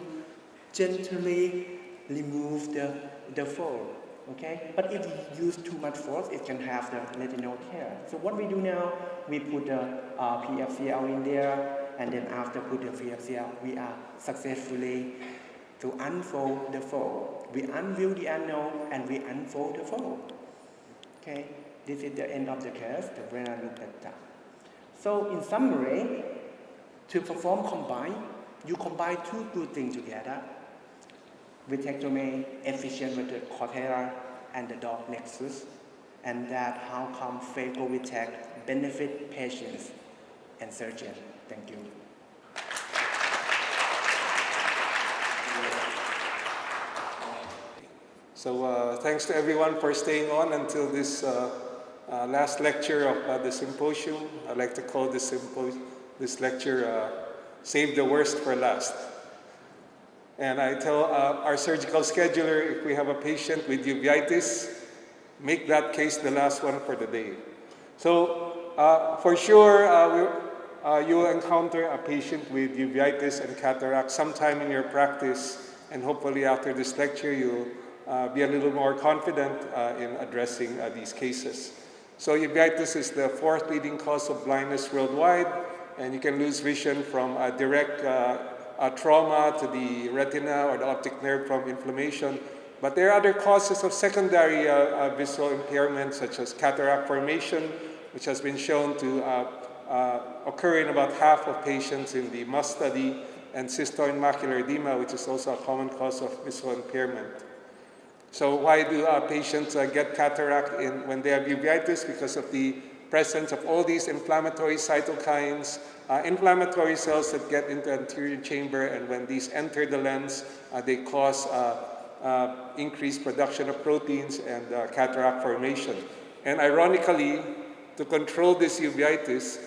Speaker 5: gently remove the fold, okay? But if you use too much force, it can have the retinal tear. So what we do now, we put the PFCL in there, and then after put the PFCL, we are successfully to unfold the fold. We unveil the anole and we unfold the fold. Okay, this is the end of the case, the retina look like that. So in summary, to perform combine, you combine two good things together. Vitrectomy, efficient with the cornea and the dog nexus, and that how come Phacovitrectomy benefit patients and surgeons. Thank you.
Speaker 6: So thanks to everyone for staying on until this last lecture of the symposium. I'd like to call this lecture Save the Worst for Last. And I tell our surgical scheduler, if we have a patient with uveitis, make that case the last one for the day. So for sure, you will encounter a patient with uveitis and cataract sometime in your practice, and hopefully after this lecture, you'll be a little more confident in addressing these cases. So uveitis is the 4th leading cause of blindness worldwide, and you can lose vision from direct trauma to the retina or the optic nerve from inflammation. But there are other causes of secondary visual impairment, such as cataract formation, which has been shown to occur in about half of patients in the MUS study, and cystoid macular edema, which is also a common cause of visual impairment. So why do patients get cataract when they have uveitis? Because of the presence of all these inflammatory cytokines, inflammatory cells that get into the anterior chamber, and when these enter the lens, they cause increased production of proteins and cataract formation. And ironically, to control this uveitis,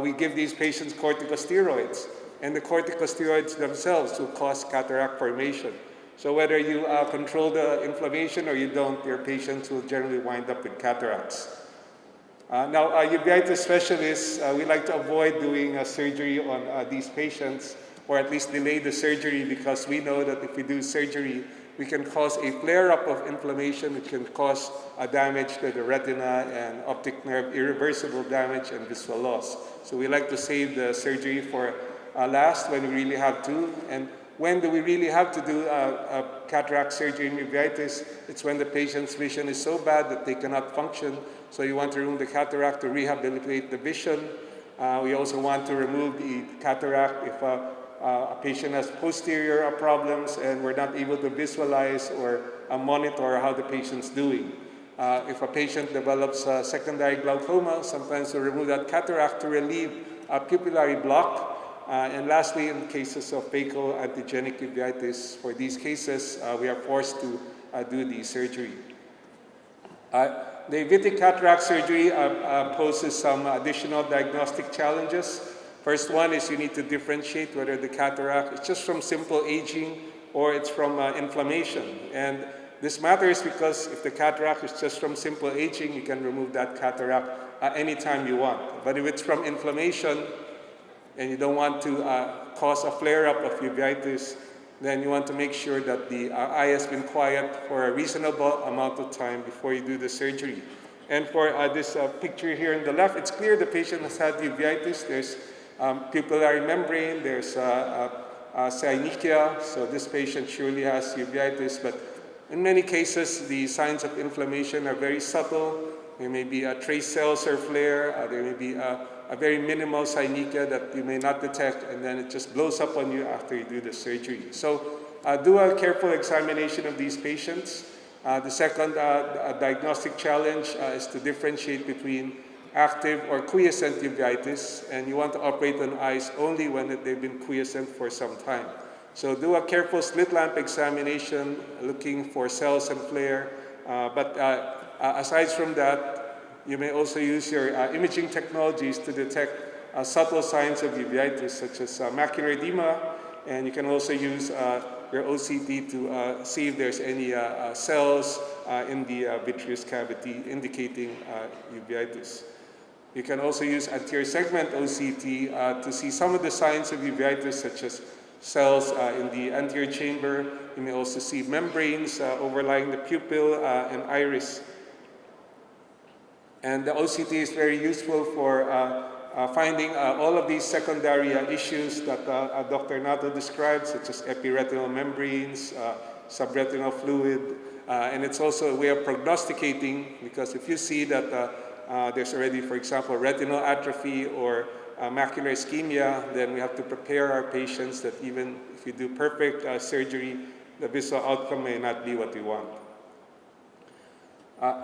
Speaker 6: we give these patients corticosteroids, and the corticosteroids themselves will cause cataract formation. So whether you control the inflammation or you don't, your patients will generally wind up with cataracts. Now, uveitis specialists, we like to avoid doing surgery on these patients, or at least delay the surgery, because we know that if we do surgery, we can cause a flare-up of inflammation, which can cause damage to the retina and optic nerve, irreversible damage and visual loss. So we like to save the surgery for last, when we really have to. And when do we really have to do cataract surgery in uveitis? It's when the patient's vision is so bad that they cannot function. So you want to remove the cataract to rehabilitate the vision. We also want to remove the cataract if a patient has posterior problems and we're not able to visualize or monitor how the patient's doing. If a patient develops secondary glaucoma, sometimes we remove that cataract to relieve a pupillary block. And lastly, in cases of phaco-antigenic uveitis, for these cases, we are forced to do the surgery. The uveitic cataract surgery poses some additional diagnostic challenges. First one is you need to differentiate whether the cataract is just from simple aging or it's from inflammation. And this matters because if the cataract is just from simple aging, you can remove that cataract anytime you want. But if it's from inflammation and you don't want to cause a flare-up of uveitis, then you want to make sure that the eye has been quiet for a reasonable amount of time before you do the surgery. And for this picture here on the left, it's clear the patient has had uveitis. There's pupillary membrane, there's synechiae, so this patient surely has uveitis, but in many cases, the signs of inflammation are very subtle. There may be trace cells or flare, there may be a very minimal synechiae that you may not detect, and then it just blows up on you after you do the surgery. So do a careful examination of these patients. The second diagnostic challenge is to differentiate between active or quiescent uveitis, and you want to operate on eyes only when they've been quiescent for some time. So do a careful slit lamp examination looking for cells and flare, but aside from that, you may also use your imaging technologies to detect subtle signs of uveitis, such as macular edema, and you can also use your OCT to see if there's any cells in the vitreous cavity indicating uveitis. You can also use anterior segment OCT to see some of the signs of uveitis, such as cells in the anterior chamber. You may also see membranes overlying the pupil and iris. And the OCT is very useful for finding all of these secondary issues that Dr. Nato described, such as epiretinal membranes, subretinal fluid, and it's also a way of prognosticating, because if you see that there's already, for example, retinal atrophy or macular ischemia, then we have to prepare our patients that even if you do perfect surgery, the visual outcome may not be what we want.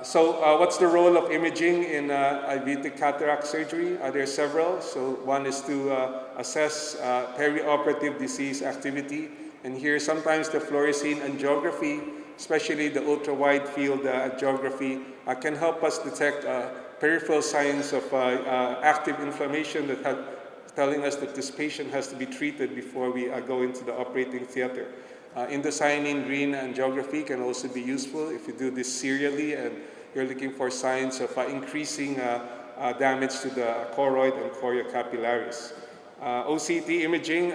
Speaker 6: So what's the role of imaging in uveitic cataract surgery? There are several. So one is to assess perioperative disease activity. And here sometimes the fluorescein angiography, especially the ultra-wide field angiography, can help us detect peripheral signs of active inflammation that telling us that this patient has to be treated before we go into the operating theater. Indocyanine green angiography can also be useful if you do this serially and you're looking for signs of increasing damage to the choroid and choriocapillaris. OCT imaging,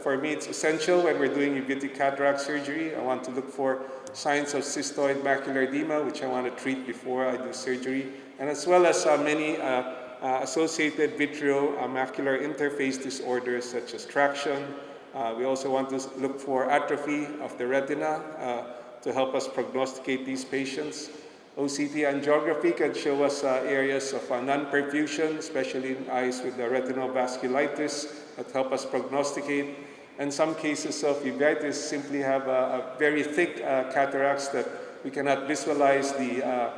Speaker 6: for me it's essential when we're doing uveitic cataract surgery. I want to look for signs of cystoid macular edema, which I want to treat before I do surgery, and as well as many associated vitreomacular interface disorders such as traction. We also want to look for atrophy of the retina to help us prognosticate these patients. OCT angiography can show us areas of non-perfusion, especially in eyes with the retinal vasculitis that help us prognosticate. And some cases of uveitis simply have a very thick cataracts that we cannot visualize the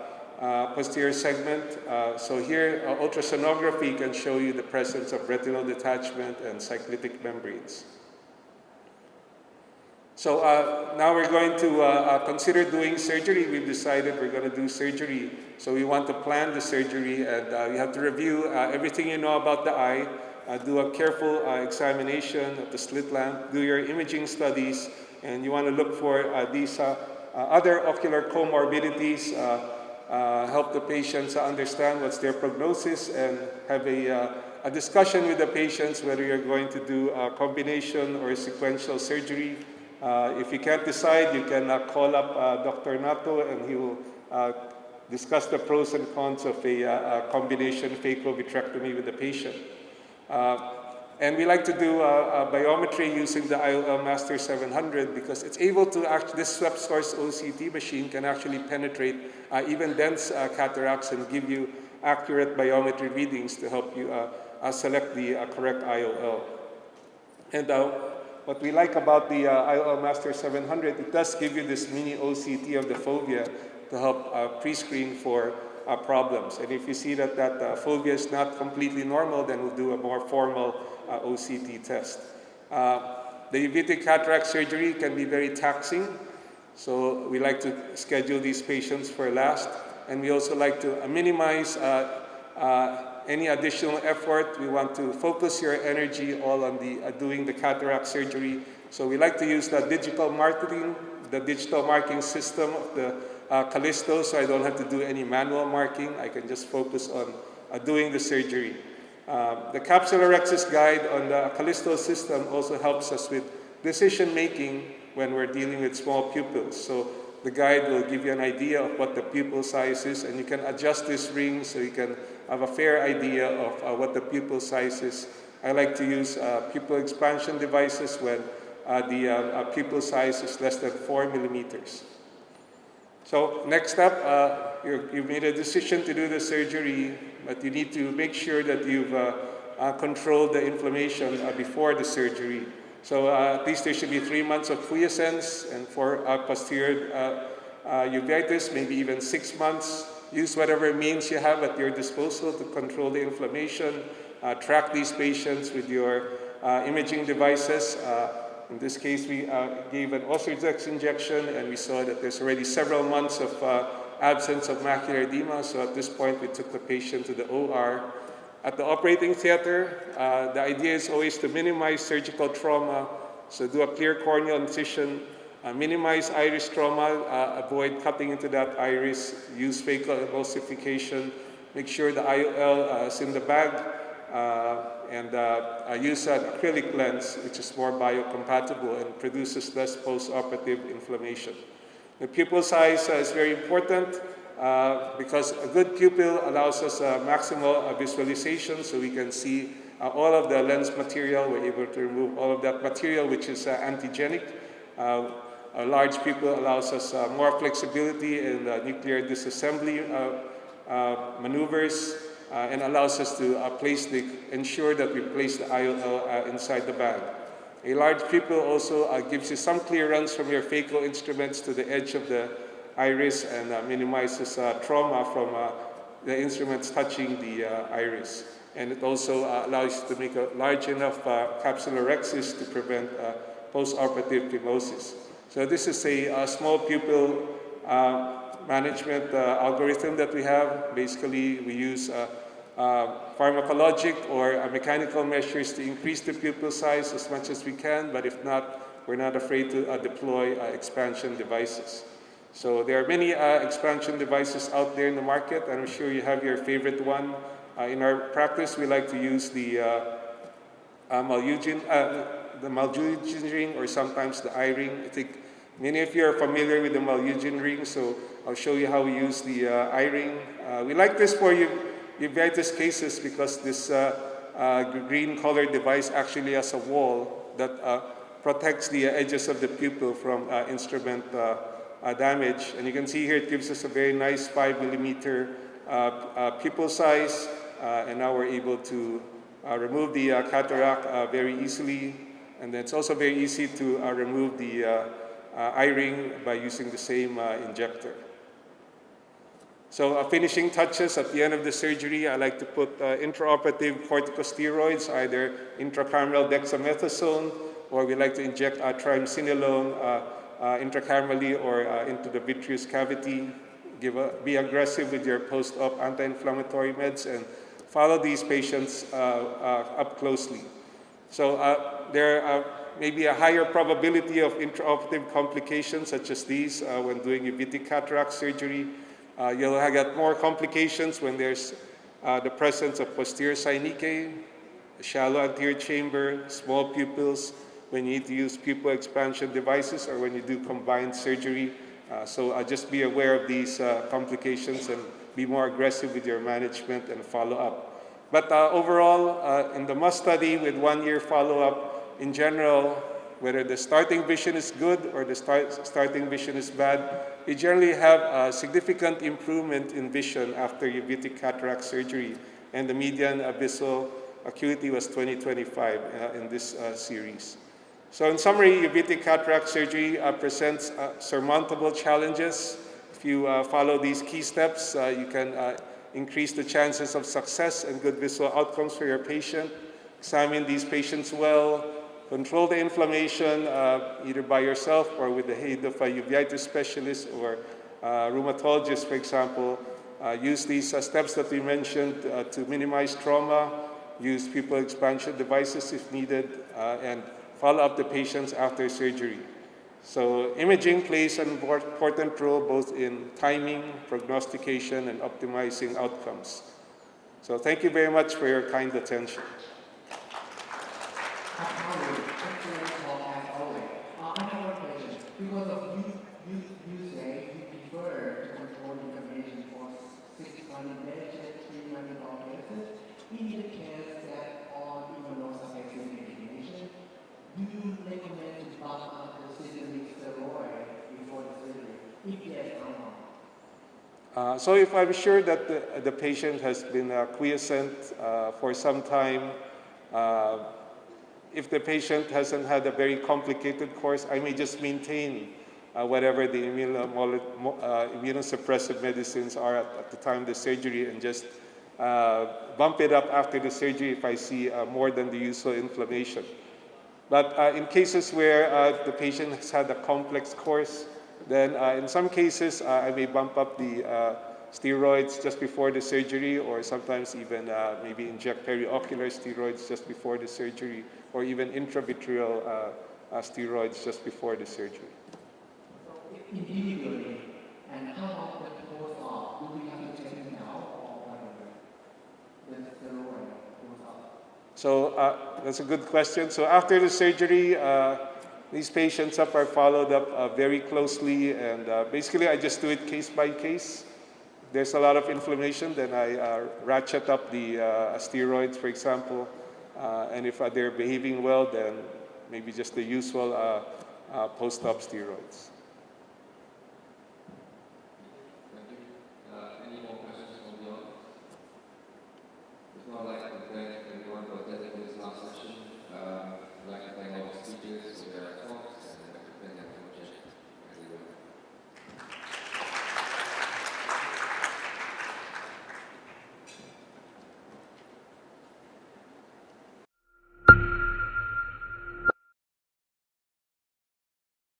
Speaker 6: posterior segment. So here, ultrasonography can show you the presence of retinal detachment and cyclitic membranes. So now we're going to consider doing surgery. We've decided we're going to do surgery. So we want to plan the surgery, and you have to review everything you know about the eye, do a careful examination of the slit lamp, do your imaging studies, and you want to look for these other ocular comorbidities, help the patients understand what's their prognosis, and have a discussion with the patients whether you're going to do a combination or a sequential surgery. If you can't decide, you can call up Dr. Nato, and he will discuss the pros and cons of a combination phacovitrectomy with the patient. And we like to do biometry using the IOL Master 700 because it's able to this swept source OCT machine can actually penetrate even dense cataracts and give you accurate biometry readings to help you select the correct IOL. And what we like about the IOL Master 700, it does give you this mini OCT of the fovea to help pre-screen for problems. And if you see that fovea is not completely normal, then we'll do a more formal OCT test. The uveitic cataract surgery can be very taxing, so we like to schedule these patients for last. And we also like to minimize any additional effort. We want to focus your energy all on doing the cataract surgery. So we like to use the digital marking system of the Callisto, so I don't have to do any manual marking. I can just focus on doing the surgery. The Capsulorhexis guide on the Callisto system also helps us with decision making when we're dealing with small pupils. So the guide will give you an idea of what the pupil size is, and you can adjust this ring so you can have a fair idea of what the pupil size is. I like to use pupil expansion devices when the pupil size is less than 4 millimeters. So next up, you've made a decision to do the surgery, but you need to make sure that you've controlled the inflammation before the surgery. So at least there should be 3 months of quiescence, and for posterior uveitis, maybe even 6 months. Use whatever means you have at your disposal to control the inflammation. Track these patients with your imaging devices. In this case, we gave an Osiris injection, and we saw that there's already several months of absence of macular edema. So at this point, we took the patient to the OR. At the operating theater, the idea is always to minimize surgical trauma. So do a clear corneal incision, minimize iris trauma, avoid cutting into that iris, use phaco emulsification, make sure the IOL is in the bag, and use an acrylic lens, which is more biocompatible and produces less post-operative inflammation. The pupil size is very important because a good pupil allows us maximal visualization, so we can see all of the lens material. We're able to remove all of that material, which is antigenic. A large pupil allows us more flexibility in nuclear disassembly maneuvers, and allows us to ensure that we place the IOL inside the bag. A large pupil also gives you some clearance from your phaco instruments to the edge of the iris and minimizes trauma from the instruments touching the iris. And it also allows you to make a large enough capsulorhexis to prevent post-operative phimosis. So this is a small pupil management algorithm that we have. Basically, we use pharmacologic or mechanical measures to increase the pupil size as much as we can, but if not, we're not afraid to deploy expansion devices. So there are many expansion devices out there in the market, and I'm sure you have your favorite one. In our practice, we like to use the Maljugin ring, or sometimes the eye ring. I think many of you are familiar with the Maljugin ring, so I'll show you how we use the eye ring. We like this for uveitis cases because this green colored device actually has a wall that protects the edges of the pupil from instrument damage. And you can see here it gives us a very nice 5 millimeter pupil size, and now we're able to remove the cataract very easily. And then it's also very easy to remove the eye ring by using the same injector. So finishing touches at the end of the surgery, I like to put intraoperative corticosteroids, either intracameral dexamethasone, or we like to inject triamcinolone intracamerally or into the vitreous cavity. Be aggressive with your post-op anti-inflammatory meds and follow these patients up closely. So there may be a higher probability of intraoperative complications such as these when doing uveitic cataract surgery. You'll get more complications when there's the presence of posterior synechiae, shallow anterior chamber, small pupils, when you need to use pupil expansion devices or when you do combined surgery. So just be aware of these complications and be more aggressive with your management and follow-up. But overall, in the MUST study with 1-year follow-up, in general, whether the starting vision is good or the starting vision is bad, we generally have a significant improvement in vision after uveitic cataract surgery, and the median abyssal acuity was 20/25 in this series. So in summary, uveitic cataract surgery presents surmountable challenges. If you follow these key steps, you can increase the chances of success and good visual outcomes for your patient. Examine these patients well, control the inflammation either by yourself or with the aid of a uveitis specialist or rheumatologist, for example. Use these steps that we mentioned to minimize trauma, use pupil expansion devices if needed, and follow up the patients after surgery. So imaging plays an important role both in timing, prognostication, and optimizing outcomes. So thank you very much for your kind attention.
Speaker 3: Harvey, excellent talk as always. I have a question. Because of you say you prefer to control information for 6 months patient, 3 months cases. In the case that all even no successful medication, do you recommend to bump up the systemic steroid before the surgery? If yes, how long?
Speaker 6: So if I'm sure that the patient has been quiescent for some time, if the patient hasn't had a very complicated course, I may just maintain whatever the immunosuppressive medicines are at the time of the surgery and just bump it up after the surgery if I see more than the usual inflammation. But in cases where the patient has had a complex course, then in some cases I may bump up the steroids just before the surgery, or sometimes even maybe inject periocular steroids just before the surgery, or even intravitreal steroids just before the surgery.
Speaker 3: Individually, and how about the post-op? Do we have to take it now or whatever? The steroid post-op.
Speaker 6: So that's a good question. So after the surgery, these patients are followed up very closely, and basically I just do it case by case. If there's a lot of inflammation, then I ratchet up the steroids, for example, and if they're behaving well, then maybe just the usual post-op steroids.
Speaker 4: Thank you. Any more questions from the audience? It's not like